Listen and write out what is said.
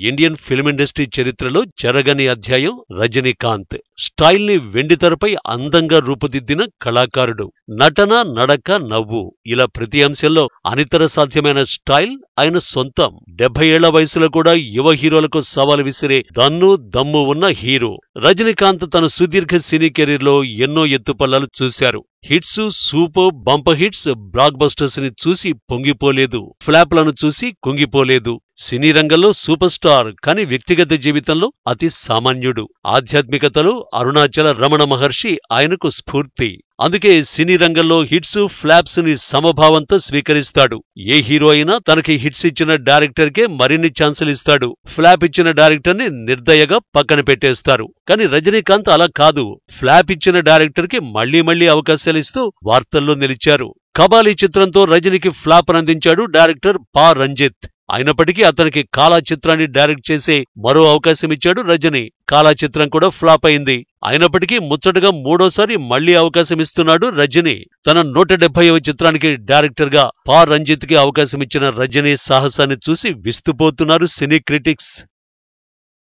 Indian film industry చరిత్రలో జరగని అధ్యాయం రజనీకాంత్. స్టైల్ ని వెండితెరపై అందంగా రూపుదిద్దిన కళాకారుడు. నటన, నడక, నవ్వు ఇలా ప్రతి అంశంలో అనితర సాధ్యమైన స్టైల్ ఆయన సొంతం. 70 ఏళ్ల వయసులో కూడా యువ హీరోలకు సవాలు విసిరే దమ్ము ఉన్న హీరో. రజనీకాంత్ తన సుదీర్ఘ సినీ కెరీర్ లో ఎన్నో ఎత్తుపల్లాలు చూశారు. Hits, super bumper hits, black busters ని చూసి పొంగిపోలేదు. ఫ్లాప్లను చూసి కుంగిపోలేదు. సినీ రంగంలో సూపర్ స్టార్, కానీ వ్యక్తిగత జీవితంలో అతి సామాన్యుడు. ఆధ్యాత్మికతలో అరుణాచల రమణ మహర్షి ఆయనకు స్ఫూర్తి. అందుకే సినీ రంగంలో హిట్స్, ఫ్లాప్స్ ని సమభావంతో స్వీకరిస్తాడు. ఏ హీరో అయినా తనకి హిట్స్ ఇచ్చిన డైరెక్టర్ కే మరిన్ని ఛాన్సులు ఇస్తాడు. ఫ్లాప్ ఇచ్చిన డైరెక్టర్ ని నిర్దయగా పక్కన పెట్టేస్తారు. కానీ రజనీకాంత్ అలా కాదు. ఫ్లాప్ ఇచ్చిన డైరెక్టర్ కి మళ్లీ అవకాశాలిస్తూ వార్తల్లో నిలిచారు. కబాలీ చిత్రంతో రజనీకి ఫ్లాప్ అందించాడు డైరెక్టర్ పా. రంజిత్. అయినప్పటికీ అతనికి కాలా చిత్రాన్ని డైరెక్ట్ చేసే మరో అవకాశం ఇచ్చాడు రజనీ. కాలా చిత్రం కూడా ఫ్లాప్ అయింది. అయినప్పటికీ ముచ్చటగా మూడోసారి మళ్లీ అవకాశం ఇస్తున్నాడు రజనీ. తన 170వ చిత్రానికి డైరెక్టర్ గా పా. రంజిత్ కి అవకాశం ఇచ్చిన రజనీ సాహసాన్ని చూసి విస్తుపోతున్నారు సినీ క్రిటిక్స్.